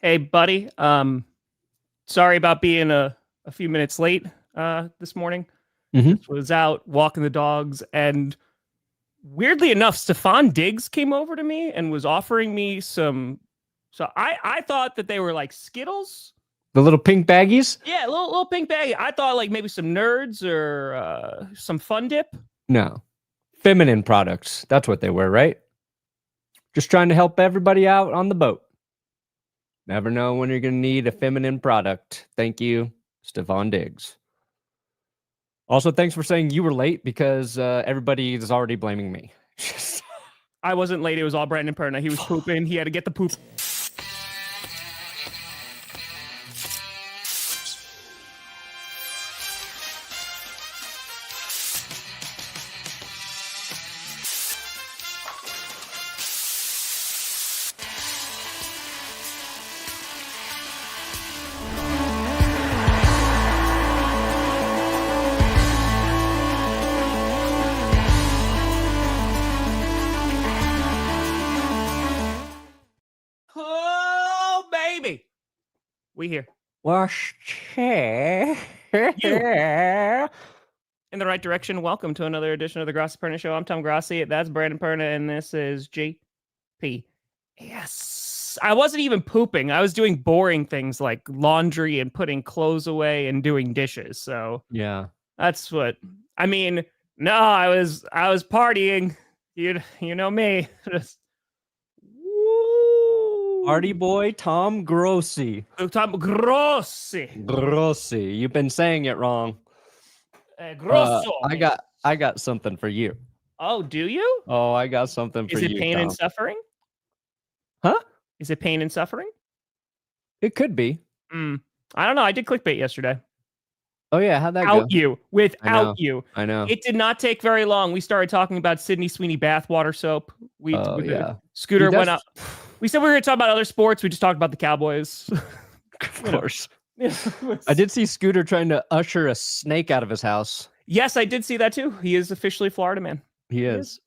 Hey, buddy. Sorry about being a few minutes late this morning. Just was out walking the dogs, and weirdly enough, Stephon Diggs came over to me and was offering me some. So I thought that they were like Skittles. The little pink baggies? Yeah, little pink baggie. I thought like maybe some Nerds or some Fun Dip. No. Feminine products. That's what they were, right? Just trying to help everybody out on the boat. Never know when you're going to need a feminine product. Thank you, Stephon Diggs. Also, thanks for saying you were late because everybody is already blaming me. I wasn't late. It was all Brandon Perna. He was pooping. He had to get the poop. Oh, baby. We here. Wash chair. In the right direction. Welcome to another edition of the Grossi Perna Show. I'm Tom Grossi. That's Brandon Perna, and this is GP. Yes. I wasn't even pooping. I was doing boring things like laundry and putting clothes away and doing dishes. So yeah, that's what I mean. No, I was partying. You know me. Just party boy Tom Grossi. Tom Grossi. Grossi. You've been saying it wrong. Grosso. I got something for you. Oh, do you? Oh, I got something for you. Is it pain Tom. and suffering? Huh? Is it pain and suffering? It could be. I don't know. I did clickbait yesterday. Oh yeah, how'd that go? Without you. I know. It did not take very long. We started talking about Sydney Sweeney bathwater soap. Yeah. Scooter went up. We said we were going to talk about other sports. We just talked about the Cowboys. Of course. I did see Scooter trying to usher a snake out of his house. Yes, I did see that too. He is officially Florida man. He is.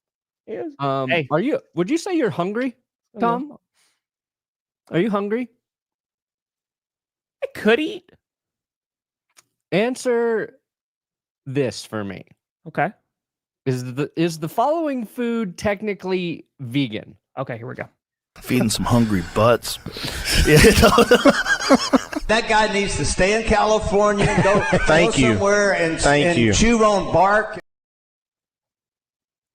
He is. Hey. Would you say you're hungry, Tom? No. Are you hungry? I could eat. Answer this for me. Okay. Is the following food technically vegan? Okay, here we go. Feeding some hungry butts. That guy needs to stay in California and go somewhere and chew on bark.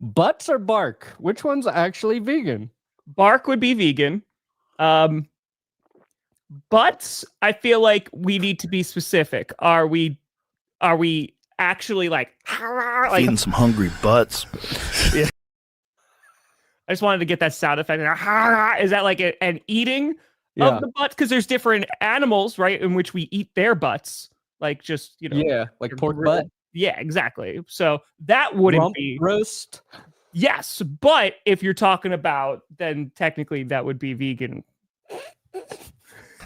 Butts or bark? Which one's actually vegan? Bark would be vegan. Butts, I feel like we need to be specific. Are we actually like feeding some hungry butts? Yeah. I just wanted to get that sound effect. Is that like an eating of the butts? Because there's different animals, right, in which we eat their butts, like just like pork butt. Yeah, exactly. So that wouldn't be roast. Yes, but if you're talking about, then technically that would be vegan.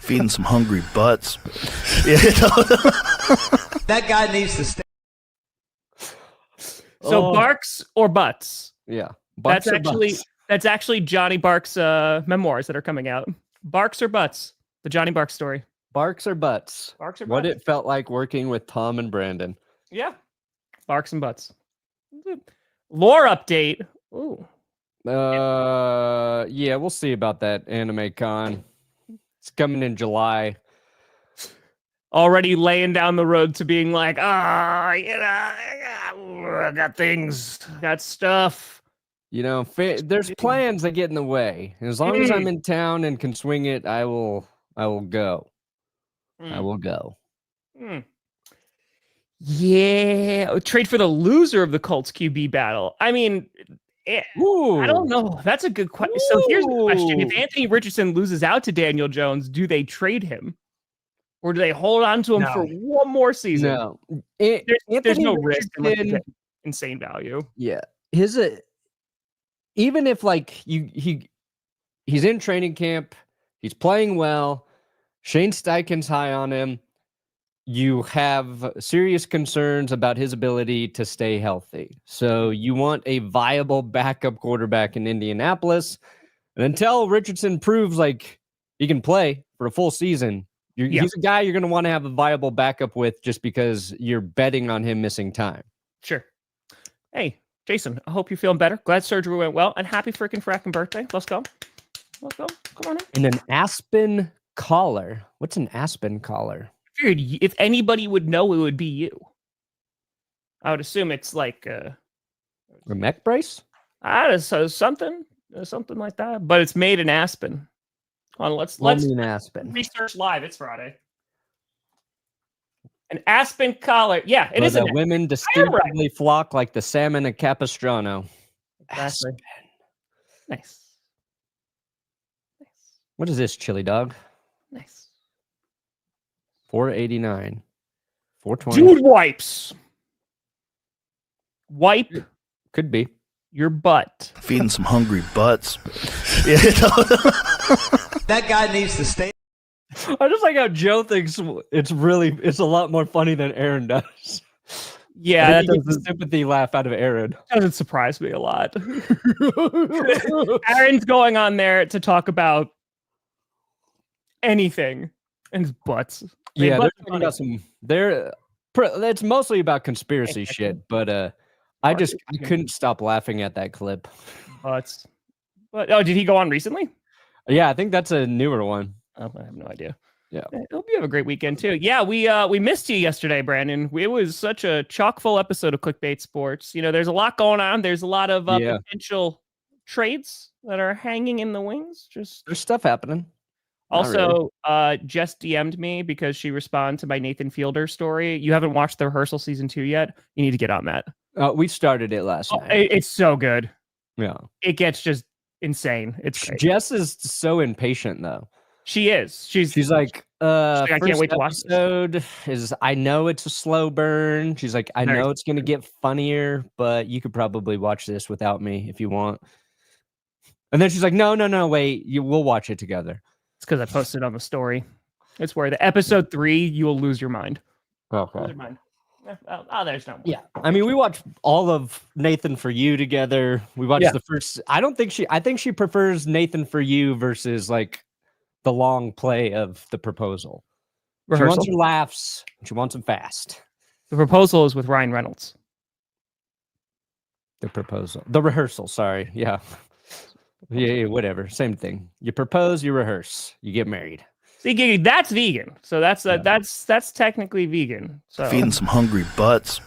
Feeding some hungry butts. That guy needs to stay. So barks or butts? Yeah, that's actually Johnny Bark's memoirs that are coming out. Barks or butts? The Johnny Bark story. Barks or butts? Barks or butts? What it felt like working with Tom and Brandon. Yeah, barks and butts. Lore update. Ooh. Yeah, we'll see about that Anime Con. It's coming in July. Already laying down the road to being like, I got things, got stuff. There's plans that get in the way. As long as I'm in town and can swing it, I will go. I will go. Yeah, trade for the loser of the Colts QB battle. I mean, I don't know. That's a good question. So here's the question. If Anthony Richardson loses out to Daniel Jones, do they trade him? Or do they hold on to him for one more season? No. There's no risk unless insane value. Yeah. Even if like he's in training camp, he's playing well, Shane Steichen's high on him, you have serious concerns about his ability to stay healthy. So you want a viable backup quarterback in Indianapolis. And until Richardson proves like He can play for a full season. He's a guy you're going to want to have a viable backup with just because you're betting on him missing time. Sure. Hey, Jason, I hope you're feeling better. Glad surgery went well, and happy freaking fracking birthday. Let's go. Let's go. Come on in. And an aspen collar. What's an aspen collar? Figured if anybody would know, it would be you. I would assume it's like a neck brace. Something like that. But it's made in aspen. Let's aspen. Research live. It's Friday. An aspen collar. Yeah, it is. Women distinctly flock like the salmon at Capistrano. Exactly. Nice. What is this, chili dog? Nice. $4.89. $4.20. Dude wipes. Wipe. Could be. Your butt. Feeding some hungry butts. That guy needs to stay. I just like how Joe thinks it's a lot more funny than Aaron does. Yeah, that gets the sympathy laugh out of Aaron. Doesn't surprise me a lot. Aaron's going on there to talk about anything and his butts. Yeah, they're talking about it's mostly about conspiracy shit, but I couldn't stop laughing at that clip. Butts. But did he go on recently? Yeah, I think that's a newer one. Oh, I have no idea. Yeah. I hope you have a great weekend too. Yeah, we missed you yesterday, Brandon. It was such a chock full episode of Clickbait Sports. There's a lot going on. There's a lot of potential trades that are hanging in the wings. There's stuff happening. Also, Jess DM'd me because she responded to my Nathan Fielder story. You haven't watched the rehearsal season 2 yet. You need to get on that. We started it last night. It's so good. Yeah. It gets just insane. It's great. Jess is so impatient though. She is. She's like, I can't wait to watch this. I know it's a slow burn. She's like, I know it's going to get funnier, but you could probably watch this without me if you want. And then she's like, no, wait, we'll watch it together. It's because I posted on the story. It's where the episode 3, you will lose your mind. Okay. Lose your mind. There's no. Yeah. I mean, we watched all of Nathan For You together. We watched the first. I think she prefers Nathan For You versus like the long play of The Proposal. Rehearsal? She wants her laughs. She wants them fast. The Proposal is with Ryan Reynolds. The Rehearsal. Sorry. Yeah. Yeah, whatever. Same thing. You propose, you rehearse, you get married. See, that's vegan. So that's technically vegan. So feeding some hungry butts.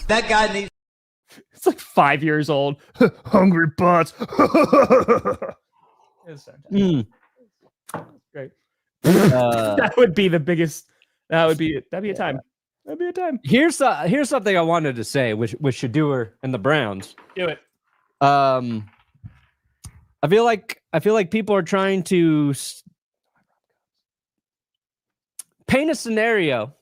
That guy needs. It's like 5 years old. Hungry butts. Great. That would be the biggest. That'd be a time. That'd be a time. Here's something I wanted to say with Shedeur and the Browns. Do it. I feel like people are trying to paint a scenario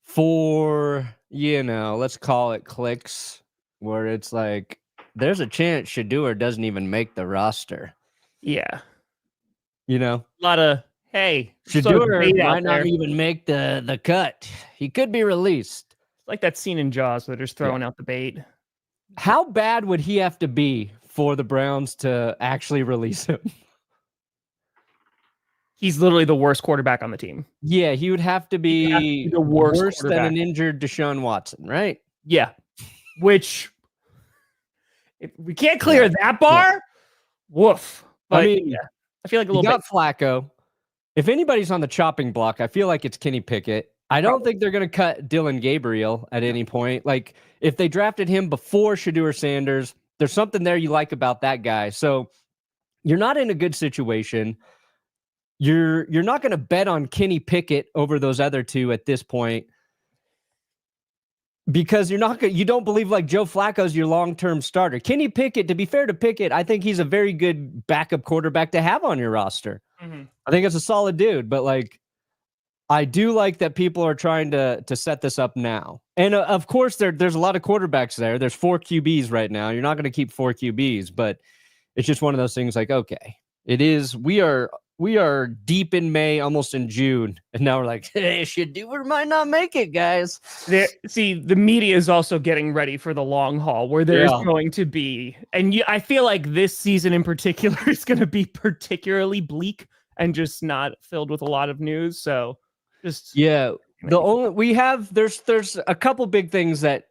for, let's call it clicks, where it's like there's a chance Shedeur doesn't even make the roster. Yeah. A lot of, hey, Shedeur might not even make the cut. He could be released. Like that scene in Jaws where they're just throwing out the bait. How bad would he have to be for the Browns to actually release him? He's literally the worst quarterback on the team. Yeah, he would have to be the worse than an injured Deshaun Watson, right? Yeah. Which, if we can't clear that bar, woof. But, I feel like a little bit. Flacco. If anybody's on the chopping block, I feel like it's Kenny Pickett. I don't think they're going to cut Dylan Gabriel at any point. Like, if they drafted him before Shedeur Sanders, there's something there you like about that guy. So you're not in a good situation. You're not going to bet on Kenny Pickett over those other two at this point because you don't believe like Joe Flacco's your long-term starter. Kenny Pickett, to be fair to Pickett, I think he's a very good backup quarterback to have on your roster. Mm-hmm. I think it's a solid dude, but like, I do like that people are trying to set this up now. And of course, there's a lot of quarterbacks there. There's 4 QBs right now. You're not going to keep 4 QBs, but it's just one of those things like, okay, we are We are deep in May, almost in June, and now we're like, hey, should do or might not make it, guys. See, the media is also getting ready for the long haul, where there's going to be, and I feel like this season in particular is going to be particularly bleak and just not filled with a lot of news. So, there's a couple big things that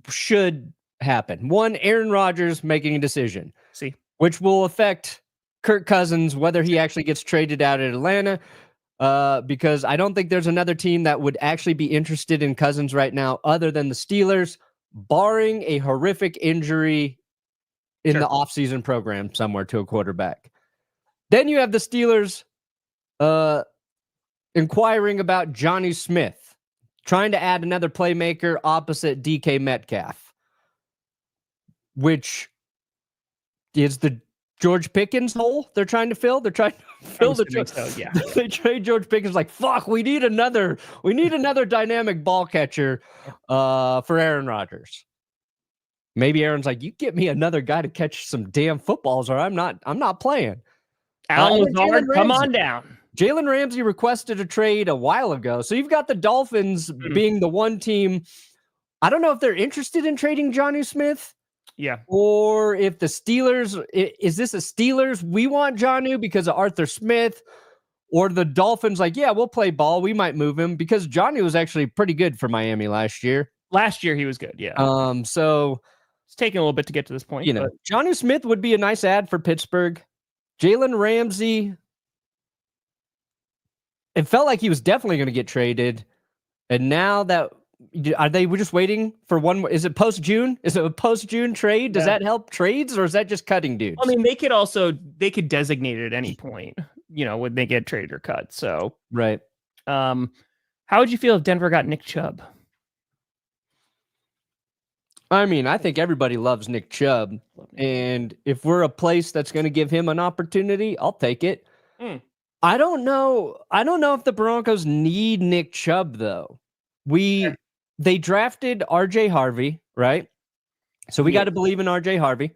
should happen. One, Aaron Rodgers making a decision, which will affect Kirk Cousins, whether he actually gets traded out at Atlanta, because I don't think there's another team that would actually be interested in Cousins right now other than the Steelers, barring a horrific injury in the offseason program somewhere to a quarterback. Then you have the Steelers inquiring about Jonnu Smith, trying to add another playmaker opposite DK Metcalf, which is the George Pickens hole they're trying to fill. They're trying to fill They trade George Pickens like, fuck, we need another dynamic ball catcher for Aaron Rodgers. Maybe Aaron's like, you get me another guy to catch some damn footballs or I'm not playing. Alan Lazard, come on down. Jalen Ramsey requested a trade a while ago. So you've got the Dolphins being the one team. I don't know if they're interested in trading Jonnu Smith. Yeah. Or if the Steelers, is this a Steelers? We want Jonnu because of Arthur Smith, or the Dolphins like, yeah, we'll play ball. We might move him because Jonnu was actually pretty good for Miami last year. Last year he was good. Yeah. So it's taking a little bit to get to this point. Jonnu Smith would be a nice add for Pittsburgh. Jalen Ramsey, it felt like he was definitely going to get traded. And now that, we're just waiting for one more. Is it post-June? Is it a post-June trade? Does that help trades or is that just cutting dudes? I mean, they could designate it at any point, when they get traded or cut. So, right. How would you feel if Denver got Nick Chubb? I mean, I think everybody loves Nick Chubb. And if we're a place that's going to give him an opportunity, I'll take it. I don't know if the Broncos need Nick Chubb, though. They drafted RJ Harvey, right? So we got to believe in RJ Harvey.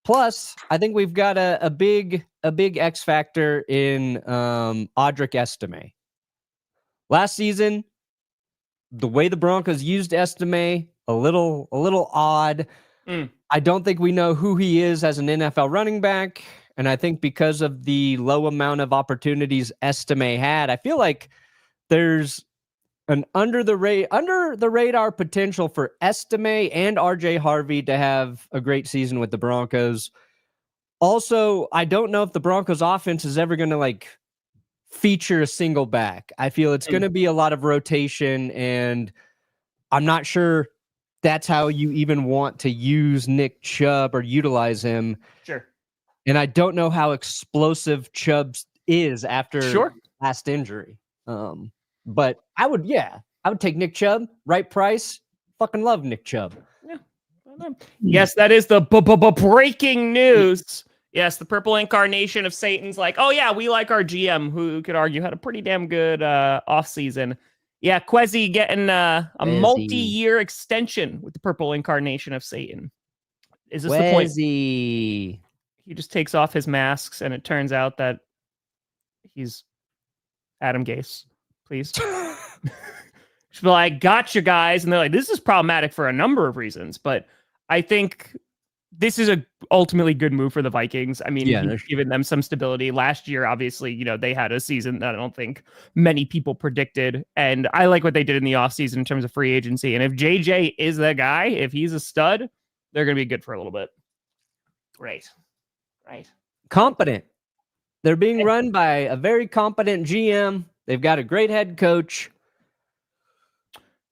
Plus, I think we've got a big X factor in Audric Estime. Last season, the way the Broncos used Estime, a little odd. I don't think we know who he is as an NFL running back. And I think because of the low amount of opportunities Estime had, I feel like there's an under the radar potential for Estime and RJ Harvey to have a great season with the Broncos. Also, I don't know if the Broncos offense is ever going to feature a single back. I feel it's going to be a lot of rotation, and I'm not sure that's how you even want to use Nick Chubb or utilize him. Sure. And I don't know how explosive Chubb is after last injury. But I would take Nick Chubb, right price. Fucking love Nick Chubb. Yeah. Yes, that is the breaking news. Yes, the purple incarnation of Satan's like, oh yeah, we like our GM, who could argue had a pretty damn good offseason. Yeah, Kwesi getting a multi-year extension with the purple incarnation of Satan. Is this the point? He just takes off his masks, and it turns out that he's Adam Gase. Please. She'll be like, gotcha, guys. And they're like, this is problematic for a number of reasons, but I think this is a ultimately good move for the Vikings. I mean, he's given them some stability. Last year, obviously, they had a season that I don't think many people predicted. And I like what they did in the offseason in terms of free agency. And if JJ is the guy, if he's a stud, they're going to be good for a little bit. Right. Competent. They're being run by a very competent GM. They've got a great head coach.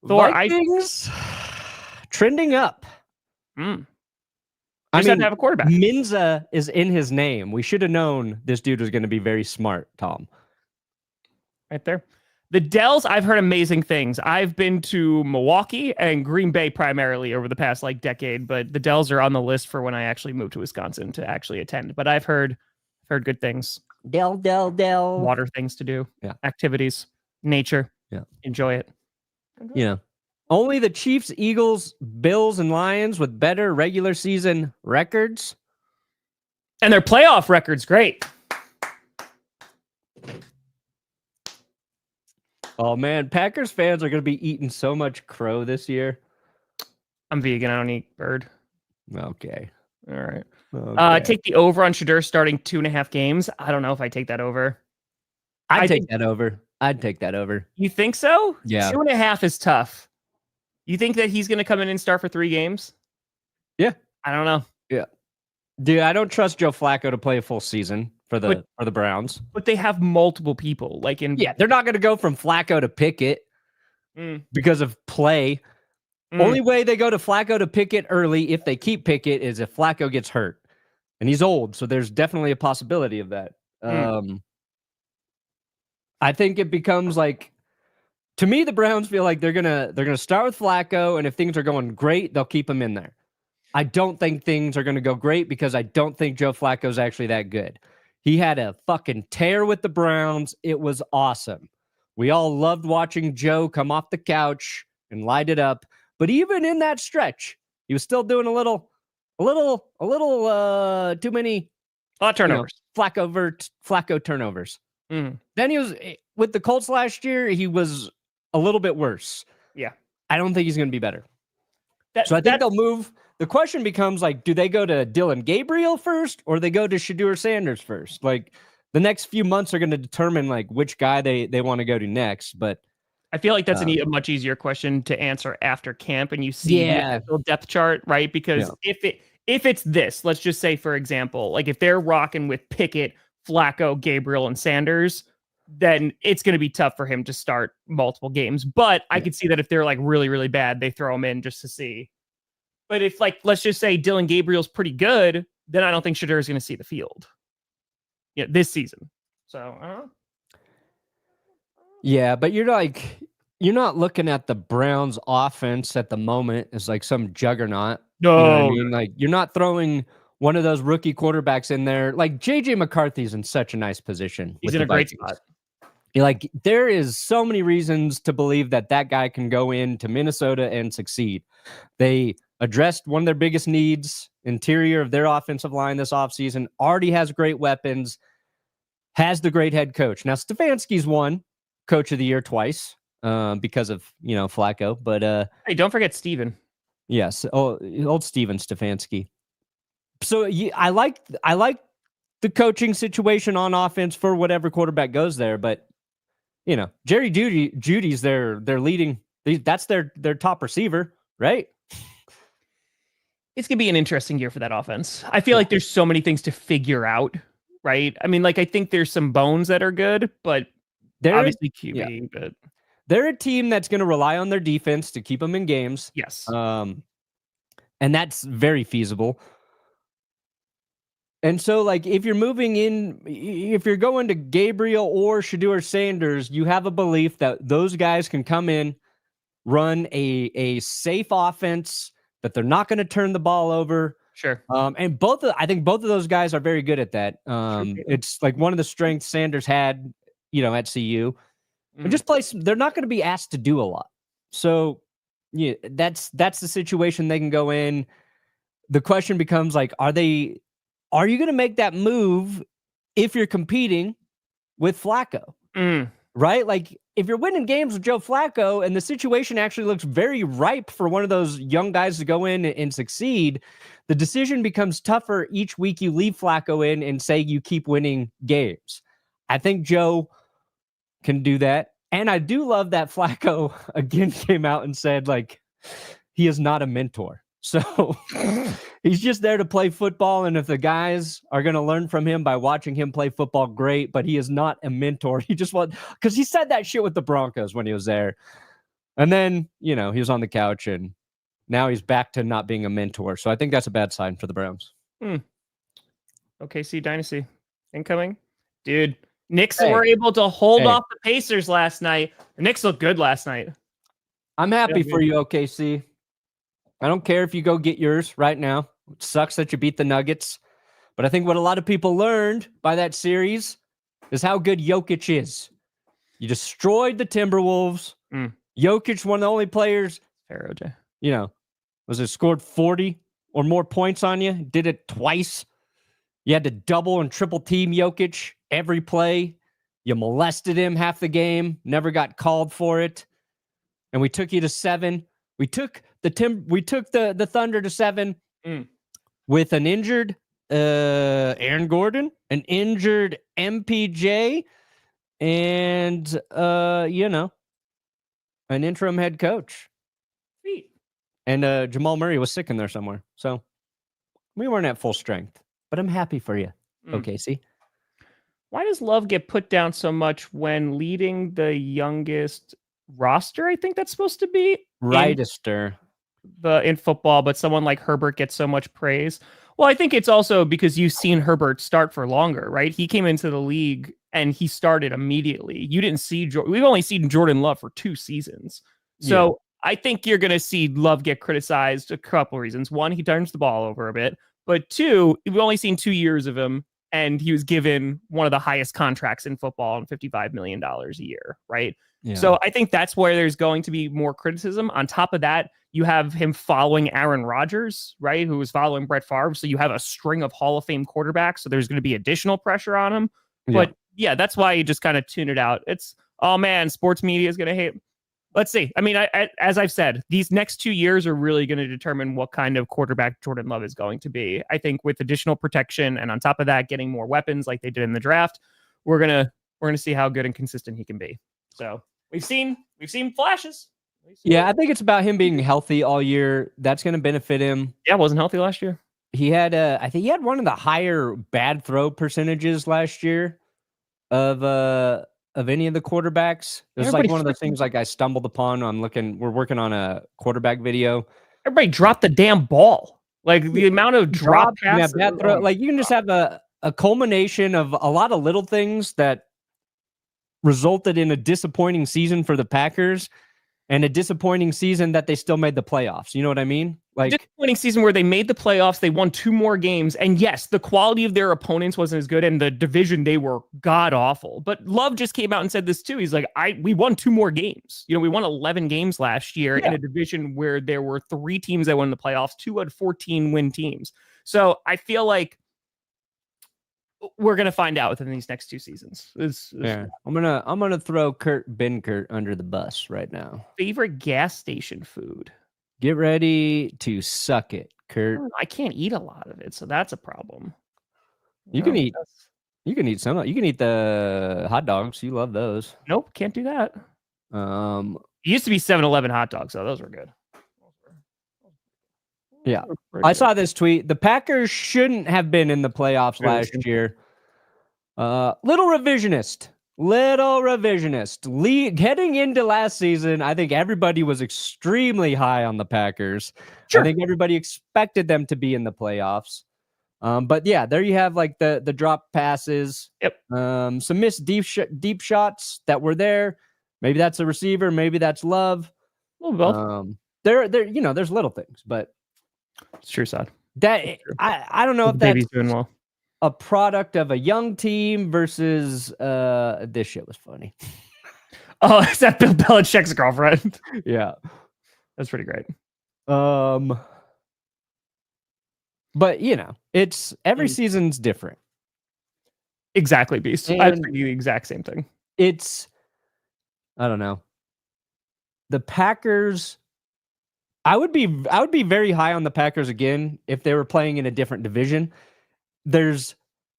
Vikings trending up. I mean, have to have a quarterback. Mensah is in his name. We should have known this dude was going to be very smart, Tom. Right there. The Dells, I've heard amazing things. I've been to Milwaukee and Green Bay primarily over the past decade, but the Dells are on the list for when I actually moved to Wisconsin to actually attend. But I've heard good things. Dell. Water things to do. Yeah. Activities. Nature. Yeah. Enjoy it. Only the Chiefs, Eagles, Bills, and Lions with better regular season records. And their playoff record's great. Oh man, Packers fans are going to be eating so much crow this year. I'm vegan. I don't eat bird. Okay. All right. Okay. Take the over on Shedeur starting 2.5 games. I don't know if I take that over. I'd take that over. You think so? Yeah. 2.5 is tough. You think that he's going to come in and start for 3 games? Yeah. I don't know. Yeah. Dude, I don't trust Joe Flacco to play a full season for the Browns. But they have multiple people. They're not going to go from Flacco to Pickett because of play. Only way they go to Flacco to Pickett early, if they keep Pickett, is if Flacco gets hurt. And he's old, so there's definitely a possibility of that. I think it becomes like, to me, the Browns feel like they're gonna start with Flacco, and if things are going great, they'll keep him in there. I don't think things are gonna go great because I don't think Joe Flacco's actually that good. He had a fucking tear with the Browns. It was awesome. We all loved watching Joe come off the couch and light it up. But even in that stretch, he was still doing a little too many turnovers. Flacco turnovers. Then he was with the Colts last year. He was a little bit worse. Yeah, I don't think he's going to be better. So I think they'll move. The question becomes like, do they go to Dylan Gabriel first, or they go to Shedeur Sanders first? Like the next few months are going to determine like which guy they want to go to next. But I feel like that's a much easier question to answer after camp and you see the depth chart, right? Because if it's this, let's just say, for example, like if they're rocking with Pickett, Flacco, Gabriel, and Sanders, then it's going to be tough for him to start multiple games. But I could see that if they're like really, really bad, they throw him in just to see. But if like, let's just say Dylan Gabriel's pretty good, then I don't think Shedeur is going to see the field this season. So, I don't know. Yeah, but you're not looking at the Browns offense at the moment as like some juggernaut. No, you know what I mean? Like you're not throwing one of those rookie quarterbacks in there. Like JJ McCarthy's in such a nice position. He's in a great spot. Like there is so many reasons to believe that guy can go into Minnesota and succeed. They addressed one of their biggest needs, interior of their offensive line this offseason, already has great weapons, has the great head coach. Now Stefanski's won Coach of the Year twice because of Flacco, but hey, don't forget Steven. Yes, old Steven Stefanski. So I like the coaching situation on offense for whatever quarterback goes there, but Jerry Judy's their leading. That's their top receiver, right? It's gonna be an interesting year for that offense. I feel like there's so many things to figure out, right? I mean, like I think there's some bones that are good, but they're obviously QB, but they're a team that's going to rely on their defense to keep them in games. Yes. And that's very feasible. And so, like, if you're going to Gabriel or Shedeur Sanders, you have a belief that those guys can come in, run a safe offense, that they're not going to turn the ball over. Sure. And I think both of those guys are very good at that. It's like one of the strengths Sanders had, at CU. And just they're not going to be asked to do a lot. So, that's the situation they can go in. The question becomes like, are you going to make that move if you're competing with Flacco? Right? Like if you're winning games with Joe Flacco and the situation actually looks very ripe for one of those young guys to go in and succeed, the decision becomes tougher each week you leave Flacco in and say you keep winning games. I think Joe can do that. And I do love that Flacco again came out and said, like, he is not a mentor. So he's just there to play football. And if the guys are going to learn from him by watching him play football, great. But he is not a mentor. He just because he said that shit with the Broncos when he was there. And then, he was on the couch and now he's back to not being a mentor. So I think that's a bad sign for the Browns. OKC Dynasty incoming. Dude, Knicks were able to hold off the Pacers last night. The Knicks looked good last night. I'm happy for you, OKC. I don't care if you go get yours right now. It sucks that you beat the Nuggets. But I think what a lot of people learned by that series is how good Jokic is. You destroyed the Timberwolves. Jokic, one of the only players, fair, OJ. Scored 40 or more points on you. Did it twice. You had to double and triple team Jokic every play. You molested him half the game, never got called for it. And we took you to 7. We took the Thunder to 7 with an injured Aaron Gordon, an injured MPJ, and an interim head coach. Sweet. And Jamal Murray was sick in there somewhere. So we weren't at full strength. But I'm happy for you, OKC. Why does Love get put down so much when leading the youngest roster? I think that's supposed to be in football, but someone like Herbert gets so much praise. Well, I think it's also because you've seen Herbert start for longer, right? He came into the league and he started immediately. You didn't see we've only seen Jordan Love for 2 seasons. So I think you're going to see Love get criticized a couple reasons. One, he turns the ball over a bit, but 2, we've only seen 2 years of him. And he was given one of the highest contracts in football and $55 million a year, right? Yeah. So I think that's where there's going to be more criticism. On top of that, you have him following Aaron Rodgers, right? Who was following Brett Favre. So you have a string of Hall of Fame quarterbacks. So there's going to be additional pressure on him. But yeah, that's why you just kind of tune it out. It's, oh man, sports media is going to hate. Let's see. I mean, as I've said, these next 2 years are really going to determine what kind of quarterback Jordan Love is going to be. I think with additional protection and on top of that, getting more weapons like they did in the draft, we're gonna see how good and consistent he can be. So we've seen flashes. I think it's about him being healthy all year. That's going to benefit him. Yeah, wasn't healthy last year. He had I think he had one of the higher bad throw percentages last year of any of the quarterbacks. It was like one of those things like I stumbled upon on we're working on a quarterback video. Everybody dropped the damn ball. Like the amount of drop passes. Bad throw, like you can just have a culmination of a lot of little things that resulted in a disappointing season for the Packers and a disappointing season that they still made the playoffs. You know what I mean? Like disappointing season where they made the playoffs, they won 2 more games, and yes, the quality of their opponents wasn't as good, and the division they were god awful. But Love just came out and said this too. He's like, we won 2 more games. We won 11 games last year in a division where there were 3 teams that won the playoffs, 2 had 14 win teams. So I feel like we're gonna find out within these next 2 seasons. I'm gonna throw Kurt Benkert under the bus right now. Favorite gas station food? Get ready to suck it, Kurt. I can't eat a lot of it, so that's a problem. You can eat some. You can eat the hot dogs. You love those. Nope, can't do that. It used to be 7-Eleven hot dogs, so those were good. Yeah, I saw this tweet. The Packers shouldn't have been in the playoffs last year. Little revisionist. Heading into last season, I think everybody was extremely high on the Packers. Sure. I think everybody expected them to be in the playoffs. But yeah, there you have like the drop passes. Yep. Some missed deep shots that were there. Maybe that's a receiver. Maybe that's Love. A little both. There's little things, but. It's true, Sad. I don't know if that's doing well. A product of a young team versus this shit was funny. Oh, is that Bill Belichick's girlfriend? Yeah. That's pretty great. But it's every season's different. Exactly, Beast. I think the exact same thing. I don't know. The Packers. I would be very high on the Packers again if they were playing in a different division. There's,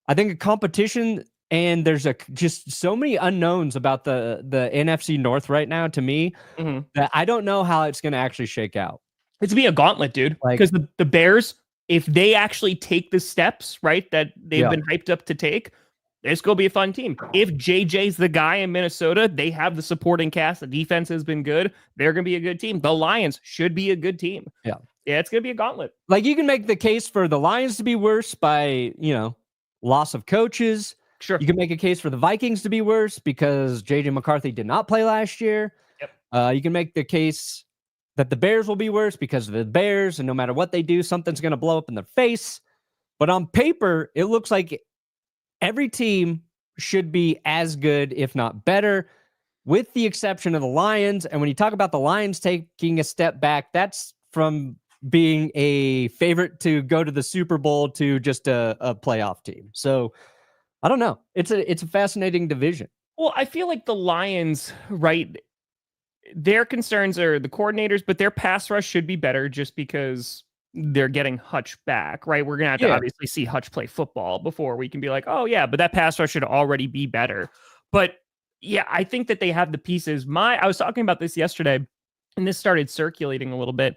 I think, a competition, and there's just so many unknowns about the NFC North right now to me that I don't know how it's going to actually shake out. It's be a gauntlet, dude. Because the Bears, if they actually take the steps, right, that they've been hyped up to take, it's going to be a fun team. If JJ's the guy in Minnesota, they have the supporting cast. The defense has been good. They're going to be a good team. The Lions should be a good team. Yeah, it's going to be a gauntlet. Like, you can make the case for the Lions to be worse by, loss of coaches. Sure. You can make a case for the Vikings to be worse because JJ McCarthy did not play last year. Yep. You can make the case that the Bears will be worse because of the Bears, and no matter what they do, something's going to blow up in their face. But on paper, it looks like every team should be as good, if not better, with the exception of the Lions. And when you talk about the Lions taking a step back, that's from being a favorite to go to the Super Bowl to just a playoff team. So I don't know. It's a fascinating division. Well, I feel like the Lions, right? Their concerns are the coordinators, but their pass rush should be better just because they're getting Hutch back, right? We're gonna have to obviously see Hutch play football before we can be like, oh yeah, but that pass rush should already be better. But yeah, I think that they have the pieces. I was talking about this yesterday, and this started circulating a little bit.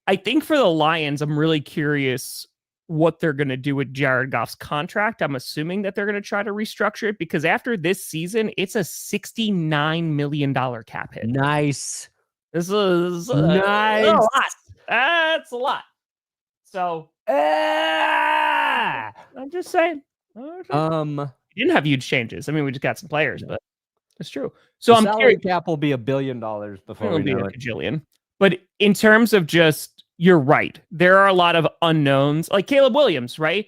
I think for the Lions, I'm really curious what they're going to do with Jared Goff's contract. I'm assuming that they're going to try to restructure it because after this season, it's a $69 million cap hit. Nice. This is nice. A lot. That's a lot. So I'm just saying. You didn't have huge changes. I mean, we just got some players, but it's true. So I'm salary cap will be $1 billion before we know it. Kajillion. But in terms of just, you're right. There are a lot of unknowns, like Caleb Williams, right?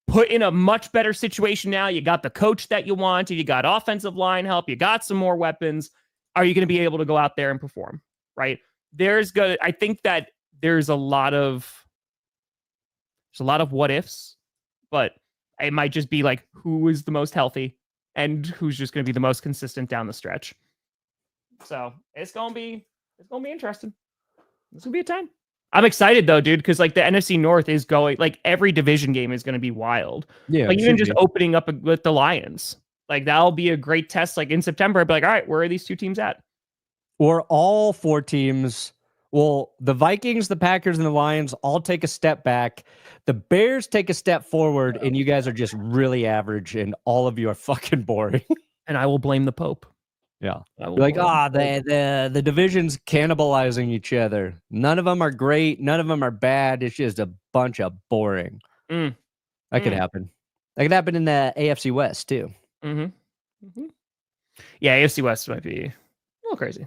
Put in a much better situation now. You got the coach that you want. You got offensive line help. You got some more weapons. Are you going to be able to go out there and perform? Right? I think that there's a lot of what ifs, but it might just be like who is the most healthy and who's just going to be the most consistent down the stretch. So it's going to be interesting. It's going to be a time. I'm excited though, dude, because like the NFC North is going, like every division game is going to be wild. Yeah, like even just opening up with the Lions, like that'll be a great test. Like in September, I'd be like, all right, where are these two teams at? Or all four teams. Well, the Vikings, the Packers, and the Lions all take a step back. The Bears take a step forward, and you guys are just really average, and all of you are fucking boring. And I will blame the Pope. Yeah. Like, the division's cannibalizing each other. None of them are great. None of them are bad. It's just a bunch of boring. That could happen. That could happen in the AFC West, too. Yeah, AFC West might be a little crazy.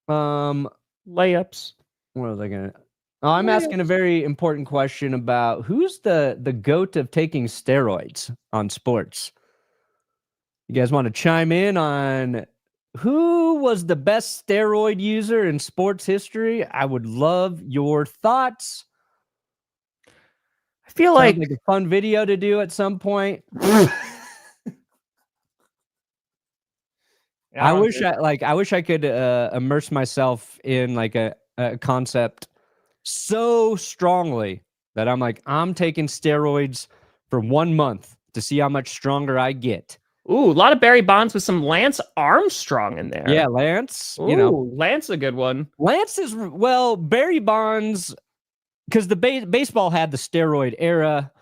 Layups. What was I going to... Oh, I'm asking a very important question about who's the GOAT of taking steroids on sports. You guys want to chime in on who was the best steroid user in sports history? I would love your thoughts. I feel like a fun video to do at some point. I wish I could immerse myself in like a concept so strongly that I'm taking steroids for 1 month to see how much stronger I get. Ooh, a lot of Barry Bonds with some Lance Armstrong in there. Yeah, Lance. Ooh, Lance a good one. Lance is, Barry Bonds, because the baseball had the steroid era.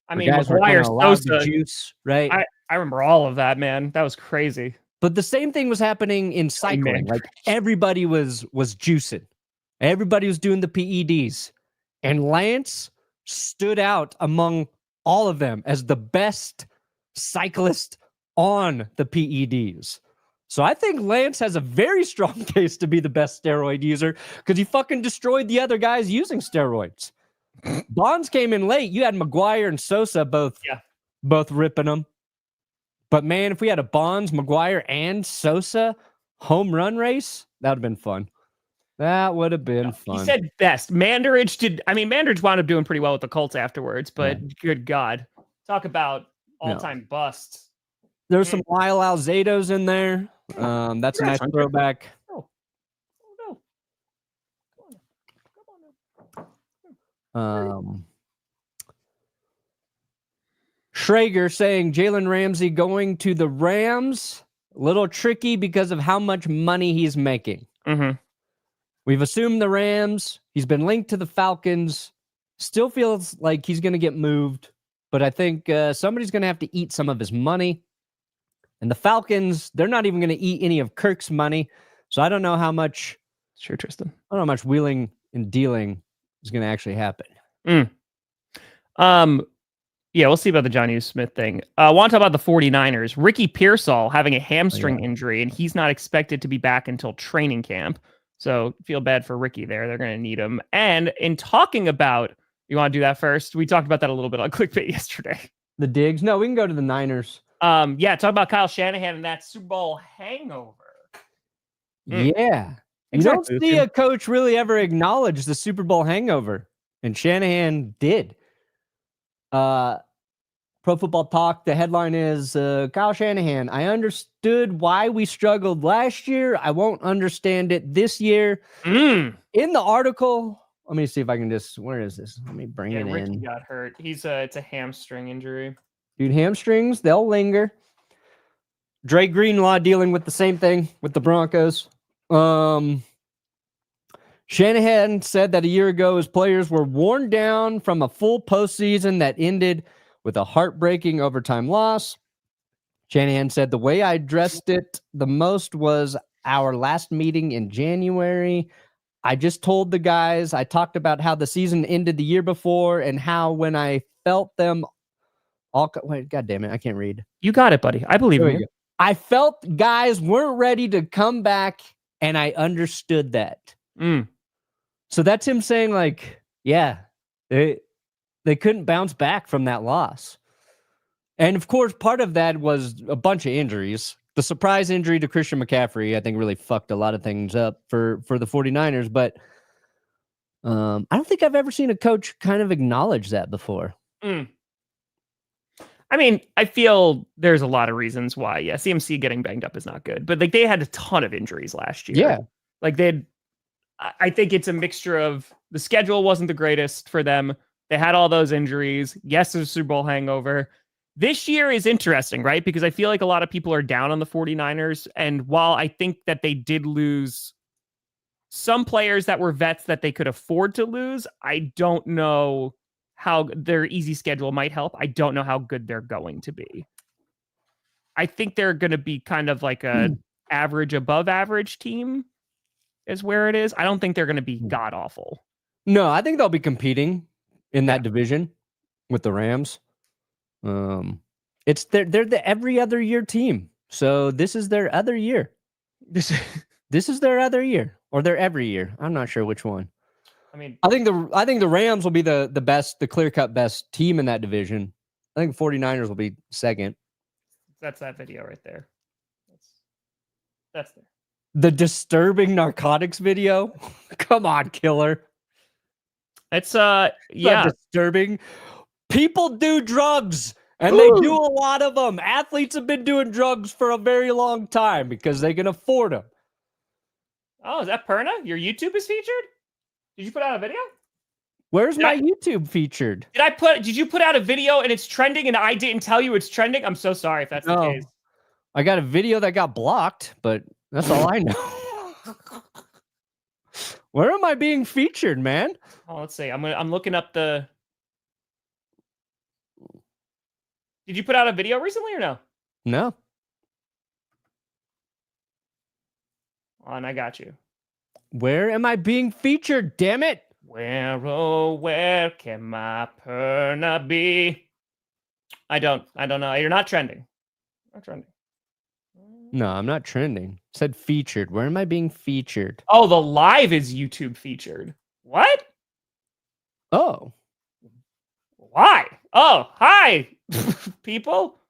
I mean, McGuire, Sosa, juice, right? I remember all of that, man. That was crazy. But the same thing was happening in cycling. Like everybody was juicing. Everybody was doing the PEDs. And Lance stood out among all of them as the best cyclist on the PEDs. So I think Lance has a very strong case to be the best steroid user because he fucking destroyed the other guys using steroids. Bonds came in late. You had McGuire and Sosa both ripping them. But man, if we had a Bonds, McGuire, and Sosa home run race, that would have been fun. That would have been fun. He said best. Mandarich wound up doing pretty well with the Colts afterwards, but good God. Talk about all-time busts. There's some Lyle Alzados in there. That's a nice throwback. Schrager saying Jalen Ramsey going to the Rams, a little tricky because of how much money he's making. We've assumed the Rams. He's been linked to the Falcons. Still feels like he's going to get moved, but I think somebody's going to have to eat some of his money. And the Falcons, they're not even going to eat any of Kirk's money. So I don't know how much. Sure, Tristan. I don't know how much wheeling and dealing is going to actually happen. Yeah, we'll see about the Jonnu Smith thing. I want to talk about the 49ers. Ricky Pearsall having a hamstring injury, and he's not expected to be back until training camp. So feel bad for Ricky there. They're going to need him. And in talking about, you want to do that first? We talked about that a little bit on Clickbait yesterday. The Diggs? No, we can go to the Niners. Talk about Kyle Shanahan and that Super Bowl hangover. Yeah. Exactly. You don't see a coach really ever acknowledge the Super Bowl hangover, and Shanahan did. Pro Football Talk. The headline is Kyle Shanahan. I understood why we struggled last year. I won't understand it this year. In the article, let me see if I can just, where is this? Let me bring it Ricky in. got hurt. It's a hamstring injury. Dude, hamstrings, they'll linger. Dre Greenlaw dealing with the same thing with the Broncos. Shanahan said that a year ago his players were worn down from a full postseason that ended with a heartbreaking overtime loss. Shanahan said the way I addressed it the most was our last meeting in January. I just told the guys, I talked about how the season ended the year before and how when I felt them all, wait, God damn it, I can't read. You got it, buddy. I believe in you. I felt guys weren't ready to come back, and I understood that. So that's him saying, like, yeah, they couldn't bounce back from that loss. And, of course, part of that was a bunch of injuries. The surprise injury to Christian McCaffrey, I think, really fucked a lot of things up for the 49ers. But I don't think I've ever seen a coach kind of acknowledge that before. I mean, I feel there's a lot of reasons why. Yeah, CMC getting banged up is not good. But, like, they had a ton of injuries last year. Yeah. Like, I think it's a mixture of the schedule wasn't the greatest for them. They had all those injuries. Yes, there's a Super Bowl hangover. This year is interesting, right? Because I feel like a lot of people are down on the 49ers. And while I think that they did lose some players that were vets that they could afford to lose, I don't know how their easy schedule might help. I don't know how good they're going to be. I think they're going to be kind of like a average, above average team is where it is. I don't think they're going to be god awful. No, I think they'll be competing in that division with the Rams. It's they're the every other year team. So this is their other year. This is their other year, or their every year. I'm not sure which one. I mean, I think the Rams will be the best, the clear-cut best team in that division. I think 49ers will be second. That's that video right there. That's there. The disturbing narcotics video. Come on, killer. It's disturbing. People do drugs, and they do a lot of them. Athletes have been doing drugs for a very long time because they can afford them. Oh, is that Perna? Your YouTube is featured? Did you put out a video? Where's my YouTube featured? Did you put out a video and it's trending and I didn't tell you it's trending? I'm so sorry if that's the case. I got a video that got blocked, but that's all I know. Where am I being featured, man? Oh, let's see. I'm looking up the. Did you put out a video recently or no? No. And I got you. Where am I being featured? Damn it! Where, oh, where can my Perna be? I don't know. You're not trending. Not trending. No, I'm not trending. It said featured. Where am I being featured? Oh, the live is YouTube featured. What? Oh. Why? Oh, hi, people.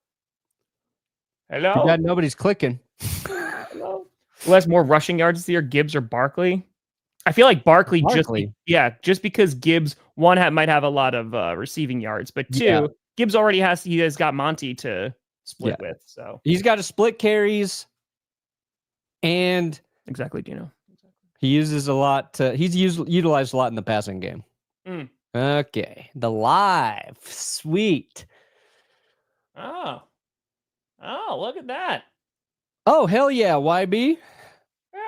Hello. Too bad nobody's clicking. Hello. Who has more rushing yards this year, Gibbs or Barkley? I feel like Barkley. Just because Gibbs, one, might have a lot of receiving yards, but two, Gibbs already has got Monty to split with. So he's got to split carries, and exactly, Dino. He uses a lot. He's utilized a lot in the passing game. Okay, the live, sweet. Oh, look at that. Oh, hell yeah, YB.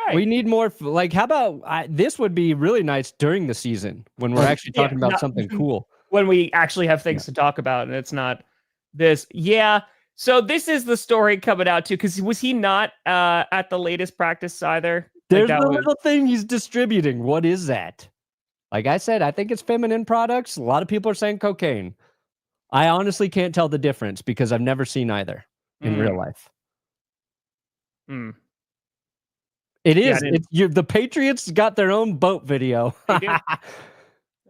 Right. We need more. Like, how about this would be really nice during the season when we're actually talking about something cool. When we actually have things to talk about, and it's not this. Yeah. So this is the story coming out too, because was he not at the latest practice either? There's a little thing he's distributing. What is that? Like I said, I think it's feminine products. A lot of people are saying cocaine. I honestly can't tell the difference because I've never seen either in real life. It is. The Patriots got their own boat video.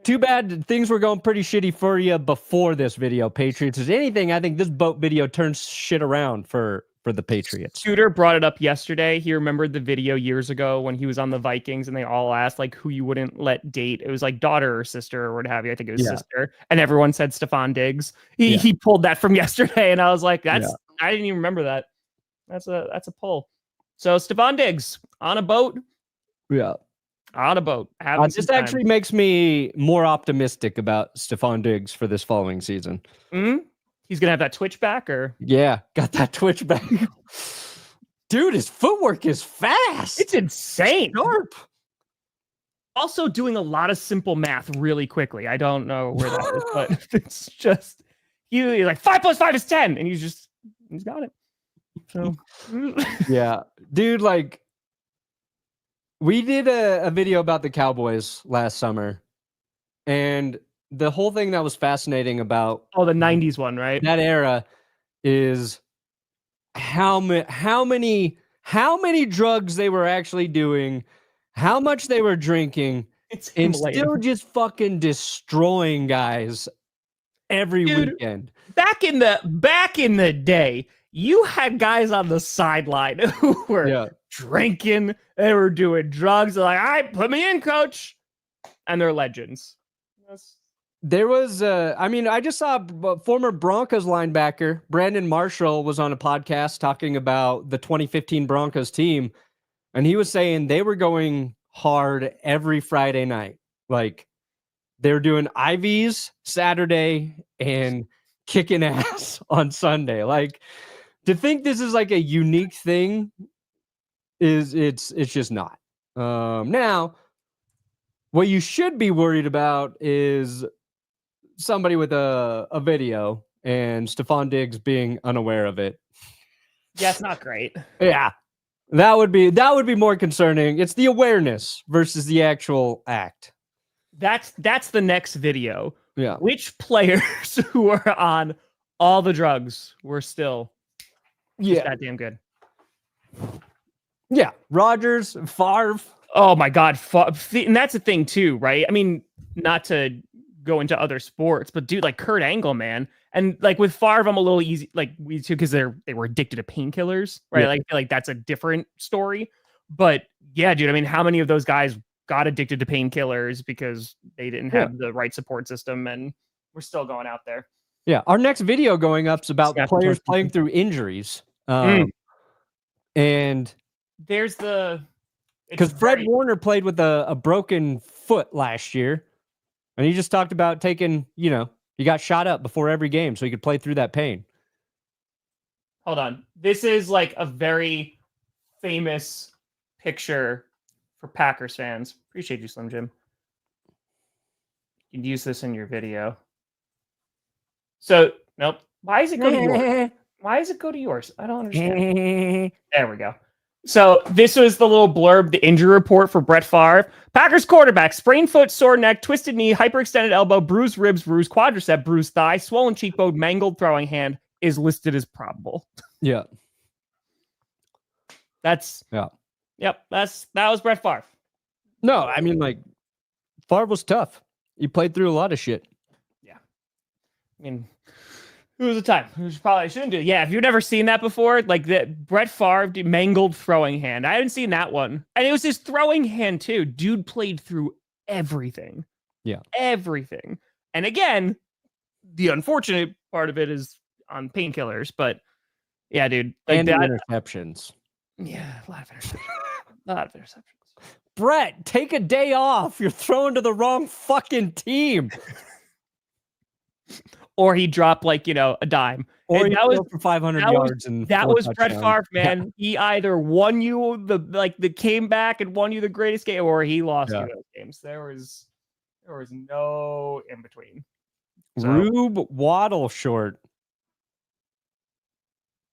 Too bad things were going pretty shitty for you before this video, Patriots. If anything, I think this boat video turns shit around for for the Patriots. Scooter brought it up yesterday. He remembered the video years ago when he was on the Vikings and they all asked like who you wouldn't let date. It was like daughter or sister or what have you. I think it was sister. And everyone said Stephon Diggs. He pulled that from yesterday and I was like, I didn't even remember that. That's a pull. So Stephon Diggs on a boat. Yeah. On a boat. This actually makes me more optimistic about Stephon Diggs for this following season. Mm-hmm. He's going to have that twitch back or? Yeah, got that twitch back. Dude, his footwork is fast. It's insane. Sharp. Also doing a lot of simple math really quickly. I don't know where that is, but it's just, he's like 5 + 5 is 10. And he's got it. So, yeah, dude, like we did a video about the Cowboys last summer and the whole thing that was fascinating about the 90s one, right? That era is how many drugs they were actually doing, how much they were drinking, and still just fucking destroying guys every weekend. Back in the day, you had guys on the sideline who were drinking, they were doing drugs. They're like, all right, put me in, coach. And they're legends. There was, I just saw former Broncos linebacker Brandon Marshall was on a podcast talking about the 2015 Broncos team. And he was saying they were going hard every Friday night. Like they were doing IVs Saturday and kicking ass on Sunday. Like to think this is like a unique thing it's just not. Now, what you should be worried about is somebody with a video and Stephon Diggs being unaware of it. Yeah, it's not great. Yeah. That would be more concerning. It's the awareness versus the actual act. That's the next video. Yeah. Which players who are on all the drugs were still just that damn good? Yeah. Rodgers, Favre. Oh my God. And that's the thing too, right? I mean, not to go into other sports, but dude, like Kurt Angle, man. And like with Favre, I'm a little easy, like we too, because they were addicted to painkillers, right? Yeah. Like that's a different story. But yeah, dude, I mean, how many of those guys got addicted to painkillers because they didn't have the right support system and we're still going out there? Yeah. Our next video going up is about players playing through injuries. And there's because Fred Warner played with a broken foot last year. And he just talked about taking, he got shot up before every game so he could play through that pain. Hold on. This is like a very famous picture for Packers fans. Appreciate you, Slim Jim. You can use this in your video. So, nope. Why does it go to yours? Why does it go to yours? I don't understand. There we go. So this was the little blurb, the injury report for Brett Favre. Packers quarterback, sprained foot, sore neck, twisted knee, hyperextended elbow, bruised ribs, bruised quadricep, bruised thigh, swollen cheekbone, mangled throwing hand is listed as probable. Yeah. That was Brett Favre. No, I mean, like, Favre was tough. He played through a lot of shit. Yeah. I mean, it was a time. It probably shouldn't do it. Yeah, if you've never seen that before, like that Brett Favre mangled throwing hand. I hadn't seen that one. And it was his throwing hand too. Dude played through everything. Yeah. Everything. And again, the unfortunate part of it is on painkillers, but yeah, dude. Like and interceptions. Yeah, a lot of interceptions. Brett, take a day off. You're throwing to the wrong fucking team. Or he dropped like, a dime. Or he was for 500 yards. That was Brett Favre, man. Yeah. He either won you the came back and won you the greatest game, or he lost you those games. There was no in between. So, Rube Waddle short.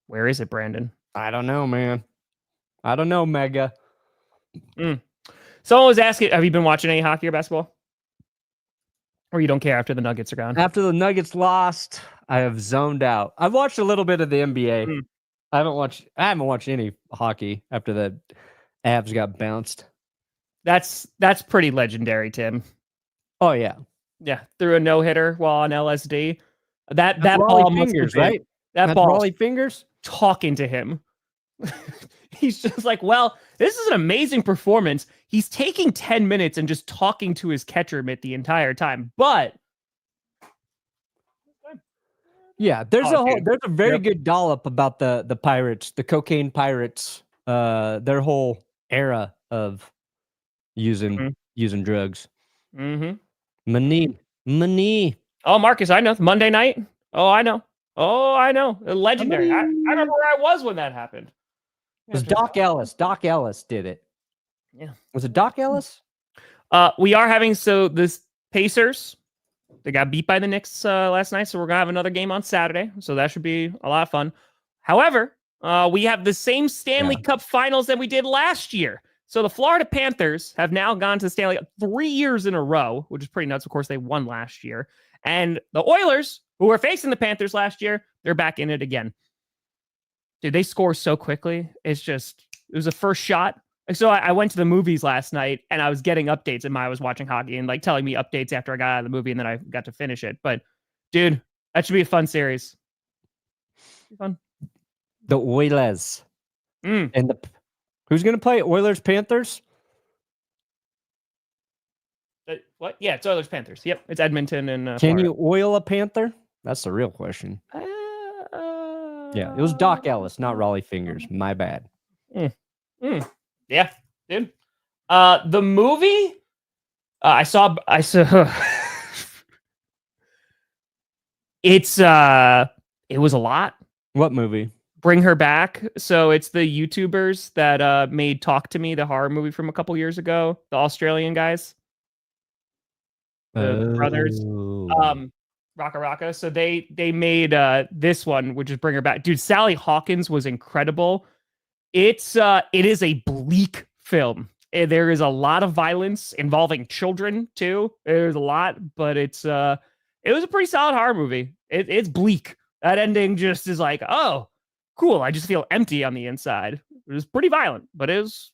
Where is it, Brandon? I don't know, man. I don't know, Mega. Someone was asking, have you been watching any hockey or basketball? Or you don't care after the Nuggets are gone? After the Nuggets lost, I have zoned out. I've watched a little bit of the NBA. I haven't watched any hockey after the Avs got bounced. That's pretty legendary, Tim. Oh yeah. Yeah, threw a no-hitter while on LSD. That ball fingers, right? That ball Raleigh fingers. talking to him. He's just like, well, this is an amazing performance. He's taking 10 minutes and just talking to his catcher mitt the entire time. But yeah, there's a very good dollop about the Pirates, the cocaine Pirates, their whole era of using drugs. Mm-hmm. Money. Oh, Marcus, I know. Monday night. Oh, I know. Legendary. I remember where I was when that happened. It was Doc Ellis. Doc Ellis did it. Yeah. Was it Doc Ellis? We are having this Pacers. They got beat by the Knicks last night, so we're gonna have another game on Saturday. So that should be a lot of fun. However, we have the same Stanley Cup Finals that we did last year. So the Florida Panthers have now gone to the Stanley Cup 3 years in a row, which is pretty nuts. Of course, they won last year. And the Oilers, who were facing the Panthers last year, they're back in it again. Dude, they score so quickly. It was a first shot. So I went to the movies last night and I was getting updates and I was watching hockey and like telling me updates after I got out of the movie and then I got to finish it. But dude, that should be a fun series. Fun. The Oilers. And who's going to play? Oilers Panthers? What? Yeah, it's Oilers Panthers. Yep, it's Edmonton and Can Florida. you oil a Panther? That's the real question. Yeah, it was Doc Ellis, not Raleigh Fingers. My bad. Yeah, dude. The movie I saw it was a lot. What movie? Bring Her Back. So it's the YouTubers that made Talk to Me, the horror movie from a couple years ago, the Australian guys. The brothers. Raka Raka. So they made this one, which is Bring Her Back. Dude, Sally Hawkins was incredible. It is a bleak film. There is a lot of violence involving children too. There's a lot, but it was a pretty solid horror movie. It's bleak. That ending just is like, oh, cool. I just feel empty on the inside. It was pretty violent, but it was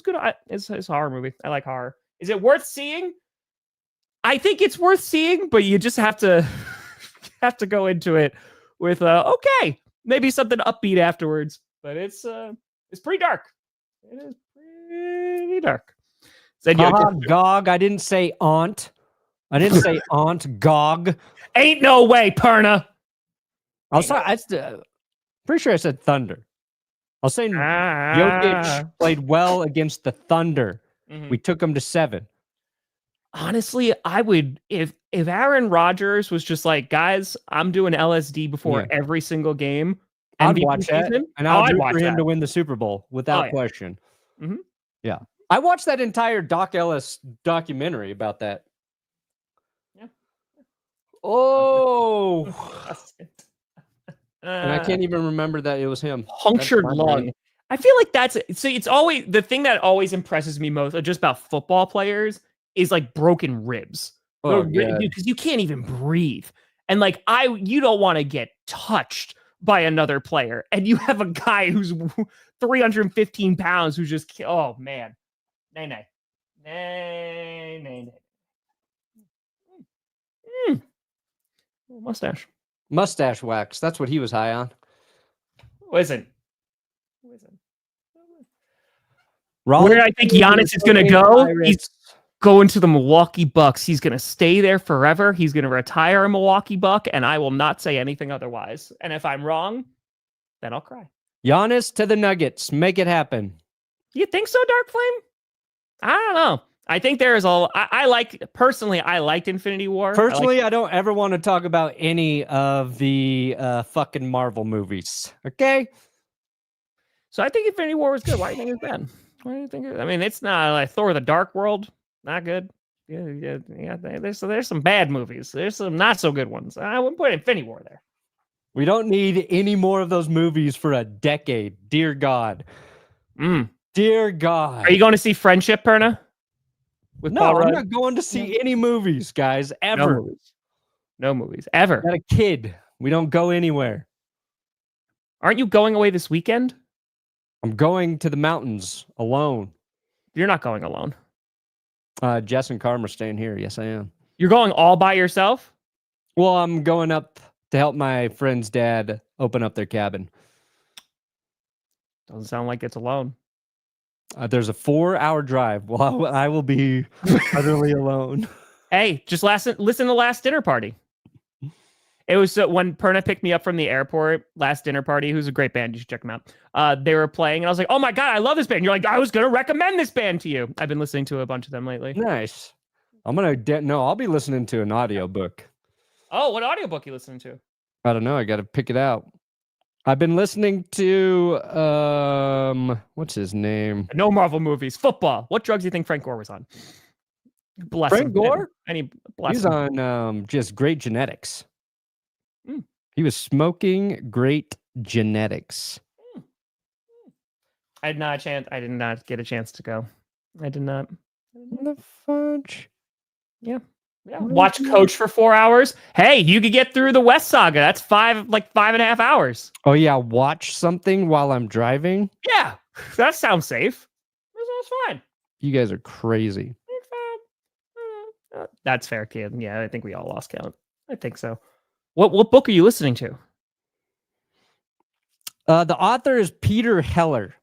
good. It's a horror movie. I like horror. Is it worth seeing? I think it's worth seeing, but you just have to go into it with okay, maybe something upbeat afterwards. But it's pretty dark. It is pretty dark. Gog. I didn't say aunt. I didn't say aunt. Gog. Ain't no way, Perna. I was pretty sure I said Thunder. I was saying Jokic played well against the Thunder. Mm-hmm. We took him to 7. Honestly, I would if Aaron Rodgers was just like, guys, I'm doing LSD before every single game. I'd watch that, and I'd root for him to win the Super Bowl without question. Mm-hmm. Yeah, I watched that entire Doc Ellis documentary about that. Yeah. Oh, and I can't even remember that it was him. Punctured lung. I feel like it's always the thing that always impresses me most just about football players is like broken ribs. Because you can't even breathe. And like you don't want to get touched by another player. And you have a guy who's 315 pounds who's just, oh man. Nay. Mustache wax. That's what he was high on. Listen. Where I think Giannis is going to go, he's going to the Milwaukee Bucks. He's going to stay there forever. He's going to retire a Milwaukee Buck, and I will not say anything otherwise. And if I'm wrong, then I'll cry. Giannis to the Nuggets. Make it happen. You think so, Dark Flame? I don't know. I think there is I liked Infinity War. Personally, I don't ever want to talk about any of the fucking Marvel movies. Okay? So I think Infinity War was good. Why do you think it's bad? Why do you think I mean, it's not like Thor the Dark World. Not good. Yeah. There's some bad movies. There's some not so good ones. I wouldn't put Infinity War there. We don't need any more of those movies for a decade. Dear God. Dear God. Are you going to see Friendship, Perna? No, I'm not going to see any movies, guys, ever. No movies. Ever. Got a kid. We don't go anywhere. Aren't you going away this weekend? I'm going to the mountains alone. You're not going alone. Jess and Carm are staying here. Yes, I am. You're going all by yourself? Well, I'm going up to help my friend's dad open up their cabin. Doesn't sound like it's alone. There's a 4-hour drive. Well, I will be utterly alone. Hey, just listen to Last Dinner Party. It was when Perna picked me up from the airport, Last Dinner Party, who's a great band. You should check them out. They were playing, and I was like, oh my God, I love this band. You're like, I was going to recommend this band to you. I've been listening to a bunch of them lately. Nice. I'll be listening to an audiobook. Oh, what audiobook you listening to? I don't know. I got to pick it out. I've been listening to, what's his name? No Marvel movies. Football. What drugs do you think Frank Gore was on? Bless Frank him. Gore? Bless He's him. on just great genetics. He was smoking great genetics. I did not get a chance to go. I did not. The fudge. Yeah. Watch Coach for 4 hours. Hey, you could get through the West Saga. That's 5.5 hours. Oh yeah, watch something while I'm driving. Yeah, that sounds safe. That sounds fine. You guys are crazy. That's fair, kid. Yeah, I think we all lost count. I think so. What book are you listening to? The author is Peter Heller.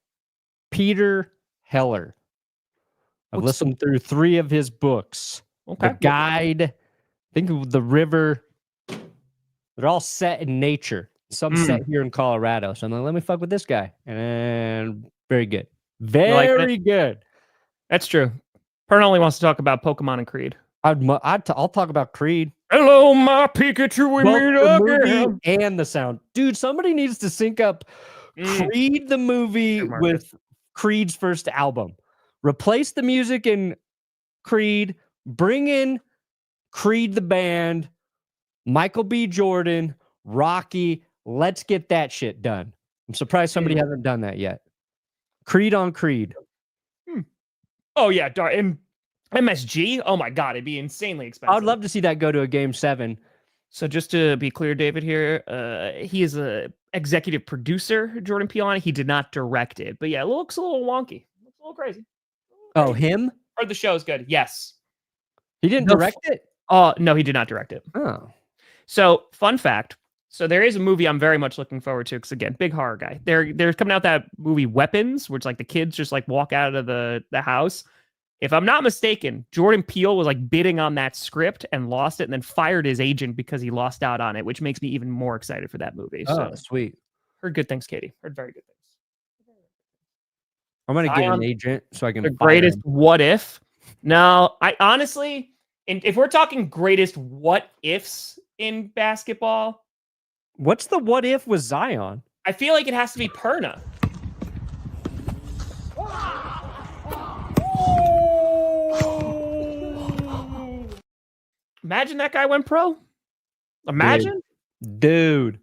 Peter Heller. I've listened through 3 of his books. Okay. The Guide. Think of the river. They're all set in nature. Some set here in Colorado. So I'm like, let me fuck with this guy. And very good. Very good. That's true. Pern only wants to talk about Pokemon and Creed. I'll talk about Creed. Hello, my Pikachu. We meet again. And the sound. Dude, somebody needs to sync up Creed the movie with Creed's first album. Replace the music in Creed. Bring in Creed the band. Michael B. Jordan. Rocky. Let's get that shit done. I'm surprised somebody hasn't done that yet. Creed on Creed. Oh, yeah. And MSG? Oh, my God. It'd be insanely expensive. I would love to see that go to a Game 7. So just to be clear, David, here, he is a executive producer, Jordan Peele, on it. He did not direct it. But yeah, it looks a little wonky. It looks a little crazy. Oh, him? Or the show's good. Yes. He didn't direct it? No, he did not direct it. Oh. So, fun fact. So there is a movie I'm very much looking forward to because, again, big horror guy. There's coming out that movie Weapons, which like the kids just like walk out of the house. If I'm not mistaken, Jordan Peele was like bidding on that script and lost it and then fired his agent because he lost out on it, which makes me even more excited for that movie. Oh, so, sweet. Heard good things, Katie. Heard very good things. I'm going to get an agent so I can The greatest what if. No, I honestly, if we're talking greatest what ifs in basketball. What's the what if with Zion? I feel like it has to be Perna. Imagine that guy went pro. Imagine. Dude.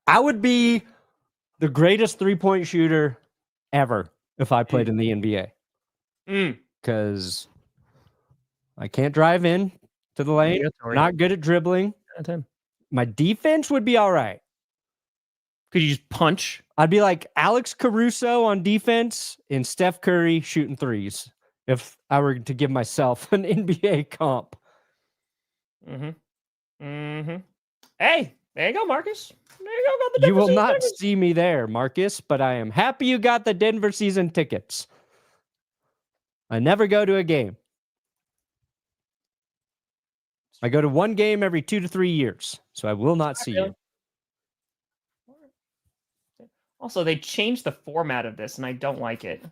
I would be the greatest three-point shooter ever if I played in the NBA. Because I can't drive in to the lane. Not good at dribbling. My defense would be all right. Could you just punch? I'd be like Alex Caruso on defense and Steph Curry shooting threes if I were to give myself an NBA comp. Hey, there you go, Marcus. There you go. Got the You will not tickets. see me there, Marcus, but I am happy you got the Denver season tickets. I never go to a game. I go to one game every 2 to 3 years, so I will not see you. Also, they changed the format of this, and I don't like it.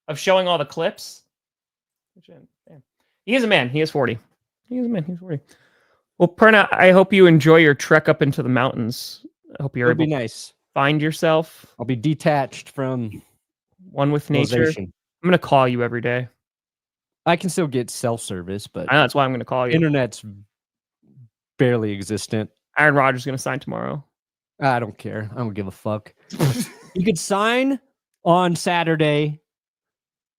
Of showing all the clips. He is a man. He is 40. He is a man. He's 40. Well, Perna, I hope you enjoy your trek up into the mountains. I hope you're able to find yourself. I'll be detached from one with nature. I'm going to call you every day. I can still get self-service, but I know, that's why I'm going to call you. Internet's barely existent. Aaron Rodgers is going to sign tomorrow. I don't care. I don't give a fuck. He could sign on Saturday,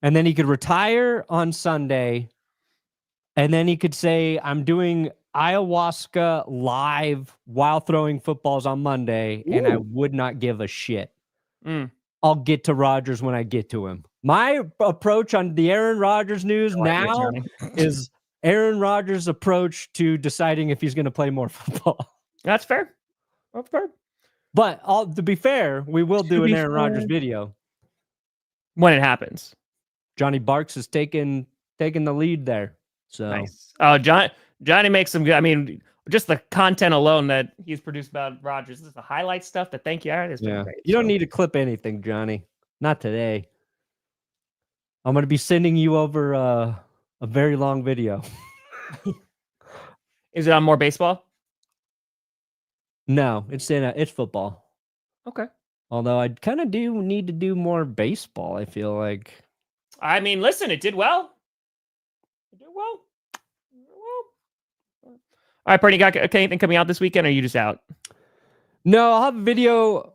and then he could retire on Sunday, and then he could say, I'm doing ayahuasca live while throwing footballs on Monday, and I would not give a shit. I'll get to Rodgers when I get to him. My approach on the Aaron Rodgers news now is Aaron Rodgers' approach to deciding if he's going to play more football. That's fair. That's fair. But to be fair, we will do an Aaron Rodgers video when it happens. Johnny Barks is taking the lead there. So nice. Oh, Johnny makes some good. I mean, just the content alone that he's produced about Rodgers, this is the highlight stuff. The thank you art has been great. You don't need to clip anything, Johnny. Not today. I'm going to be sending you over a very long video. Is it on more baseball? No, it's football. Okay. Although I kind of do need to do more baseball, I feel like. I mean, listen, it did well. All right, Perny, got anything coming out this weekend, or are you just out? No, I'll have a video.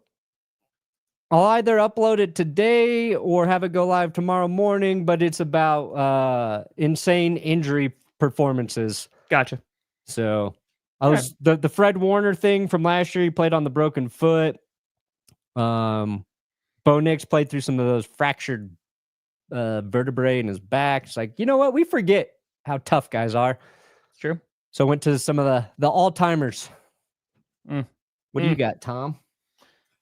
I'll either upload it today or have it go live tomorrow morning, but it's about insane injury performances. Gotcha. So I was the Fred Warner thing from last year. He played on the broken foot. Bo Nix played through some of those fractured vertebrae in his back. It's like, you know what? We forget how tough guys are. It's true. So I went to some of the all-timers. What do you got, Tom?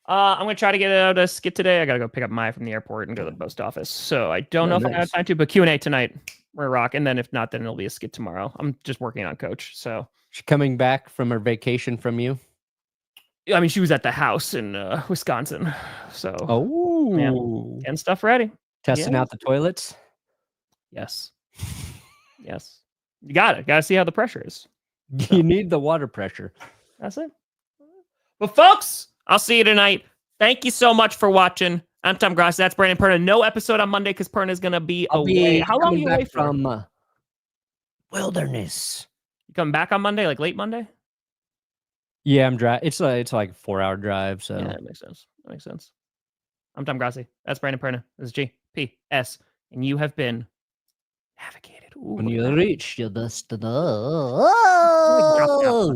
I'm going to try to get out a skit today. I got to go pick up Maya from the airport and go to the post office. So I don't know if I have time to, but Q&A tonight. We're rock. And then if not, then it'll be a skit tomorrow. I'm just working on Coach. So she's coming back from her vacation from you? I mean, she was at the house in Wisconsin. So getting stuff ready. Testing out the toilets? Yes. Yes. You got to see how the pressure is. So. You need the water pressure. That's it. But folks, I'll see you tonight. Thank you so much for watching. I'm Tom Grossi. That's Brandon Perna. No episode on Monday because Perna is going to be away. How long are you away from wilderness? You coming back on Monday, like late Monday? Yeah, I'm driving. It's like a 4-hour drive. So yeah, that makes sense. I'm Tom Grossi. That's Brandon Perna. This is GPS. And you have been navigated. When you reach your destination.